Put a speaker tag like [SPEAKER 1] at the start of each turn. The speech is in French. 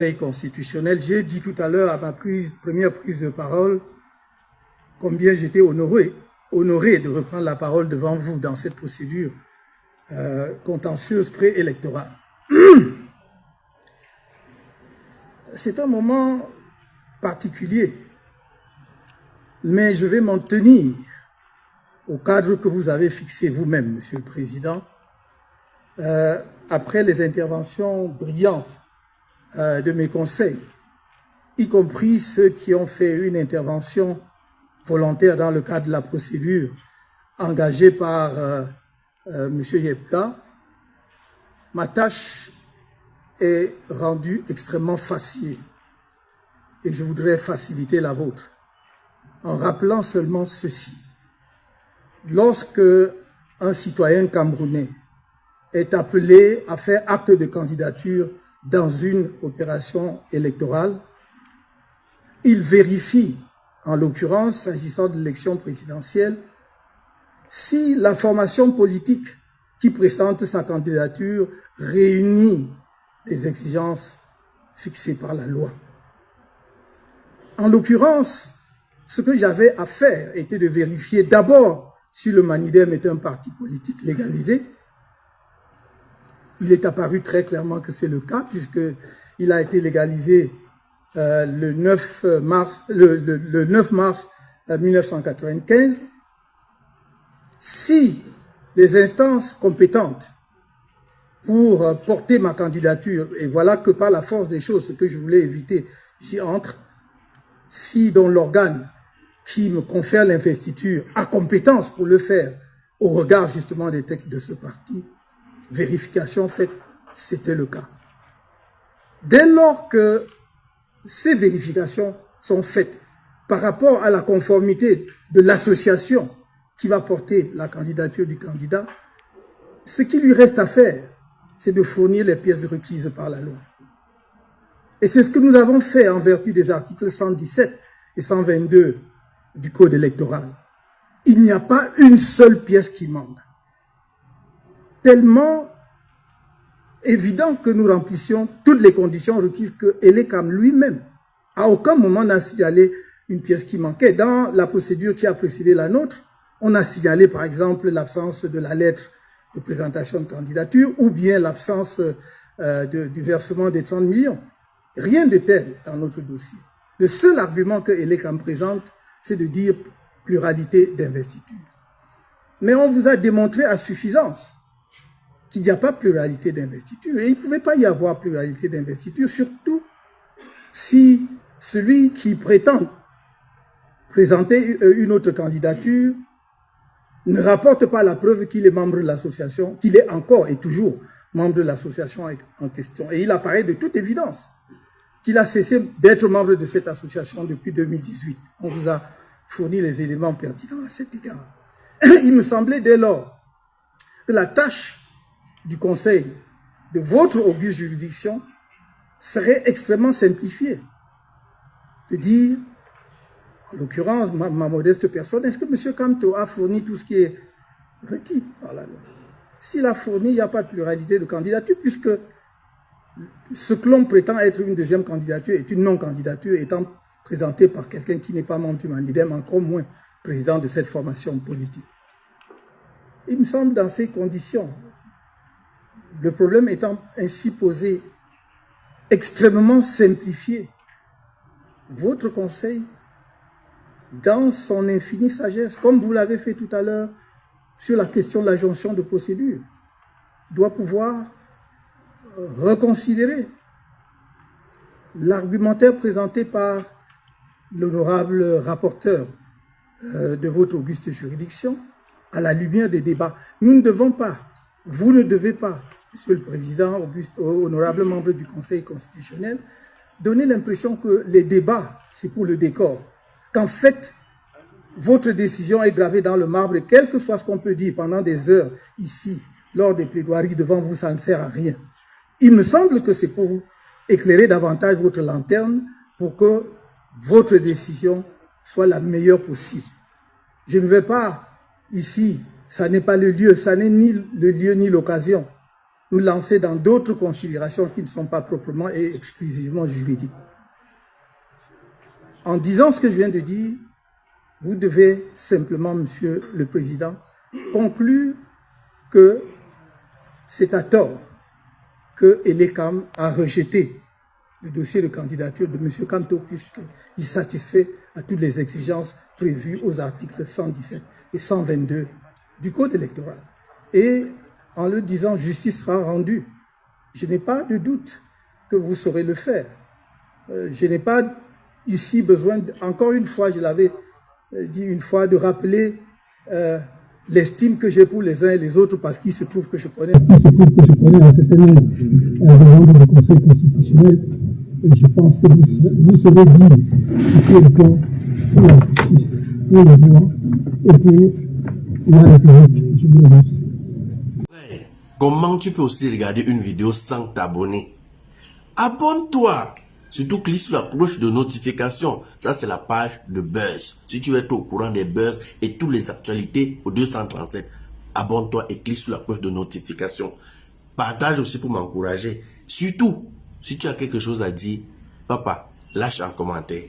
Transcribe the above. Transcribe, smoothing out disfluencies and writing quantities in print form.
[SPEAKER 1] Conseil constitutionnel, j'ai dit tout à l'heure à ma première prise de parole combien j'étais honoré de reprendre la parole devant vous dans cette procédure contentieuse préélectorale. C'est un moment particulier, mais je vais m'en tenir au cadre que vous avez fixé vous-même, Monsieur le Président, après les interventions brillantes de mes conseils, y compris ceux qui ont fait une intervention volontaire dans le cadre de la procédure engagée par M. Yepka. Ma tâche est rendue extrêmement facile et je voudrais faciliter la vôtre en rappelant seulement ceci. Lorsque un citoyen camerounais est appelé à faire acte de candidature dans une opération électorale, il vérifie, en l'occurrence, s'agissant de l'élection présidentielle, si la formation politique qui présente sa candidature réunit les exigences fixées par la loi. En l'occurrence, ce que j'avais à faire était de vérifier d'abord si le Manidem est un parti politique légalisé. Il est apparu très clairement que c'est le cas, puisqu'il a été légalisé le 9 mars 1995. Si les instances compétentes pour porter ma candidature, et voilà que par la force des choses, ce que je voulais éviter, j'y entre, si dans l'organe qui me confère l'investiture a compétence pour le faire, au regard justement des textes de ce parti, vérification faite, c'était le cas. Dès lors que ces vérifications sont faites par rapport à la conformité de l'association qui va porter la candidature du candidat, ce qui lui reste à faire, c'est de fournir les pièces requises par la loi. Et c'est ce que nous avons fait en vertu des articles 117 et 122 du Code électoral. Il n'y a pas une seule pièce qui manque. Tellement évident que nous remplissions toutes les conditions requises que Elekam lui-même, à aucun moment n'a signalé une pièce qui manquait. Dans la procédure qui a précédé la nôtre, on a signalé par exemple l'absence de la lettre de présentation de candidature ou bien l'absence du versement des 30 millions. Rien de tel dans notre dossier. Le seul argument que Elekam présente, c'est de dire pluralité d'investiture. Mais on vous a démontré à suffisance qu'il n'y a pas pluralité d'investiture. Et il ne pouvait pas y avoir pluralité d'investiture, surtout si celui qui prétend présenter une autre candidature ne rapporte pas la preuve qu'il est membre de l'association, qu'il est encore et toujours membre de l'association en question. Et il apparaît de toute évidence qu'il a cessé d'être membre de cette association depuis 2018. On vous a fourni les éléments pertinents à cet égard. Il me semblait dès lors que la tâche du Conseil de votre auguste juridiction serait extrêmement simplifiée. De dire, en l'occurrence, ma modeste personne, est-ce que M. Kamto a fourni tout ce qui est requis par la loi? S'il a fourni, il n'y a pas de pluralité de candidature, puisque ce que l'on prétend être une deuxième candidature est une non-candidature étant présentée par quelqu'un qui n'est pas membre du Manidem, encore moins président de cette formation politique. Il me semble dans ces conditions, le problème étant ainsi posé, extrêmement simplifié, votre Conseil, dans son infinie sagesse, comme vous l'avez fait tout à l'heure sur la question de la jonction de procédure, doit pouvoir reconsidérer l'argumentaire présenté par l'honorable rapporteur de votre auguste juridiction à la lumière des débats. Nous ne devons pas, vous ne devez pas, Monsieur le Président, honorable membre du Conseil constitutionnel, donner l'impression que les débats, c'est pour le décor. Qu'en fait, votre décision est gravée dans le marbre et quel que soit ce qu'on peut dire pendant des heures ici, lors des plaidoiries devant vous, ça ne sert à rien. Il me semble que c'est pour vous éclairer davantage votre lanterne pour que votre décision soit la meilleure possible. Je ne vais pas ici, ça n'est pas le lieu, ça n'est ni le lieu ni l'occasion nous lancer dans d'autres considérations qui ne sont pas proprement et exclusivement juridiques. En disant ce que je viens de dire, vous devez simplement, Monsieur le Président, conclure que c'est à tort que Elekam a rejeté le dossier de candidature de M. Kanto puisqu'il satisfait à toutes les exigences prévues aux articles 117 et 122 du Code électoral. Et en le disant, justice sera rendue. Je n'ai pas de doute que vous saurez le faire. Je n'ai pas ici besoin, encore une fois, je l'avais dit une fois, de rappeler l'estime que j'ai pour les uns et les autres parce qu'il se trouve que je connais.
[SPEAKER 2] Un certain nombre de membres du Conseil constitutionnel et je pense que vous saurez dire ce qui est le cas pour la justice, pour le droit et pour la République. Je vous remercie.
[SPEAKER 3] Comment tu peux aussi regarder une vidéo sans t'abonner? Abonne-toi! Surtout clique sur la cloche de notification. Ça, c'est la page de Buzz. Si tu veux être au courant des buzz et toutes les actualités au 237, abonne-toi et clique sur la cloche de notification. Partage aussi pour m'encourager. Surtout, si tu as quelque chose à dire, papa, lâche un commentaire.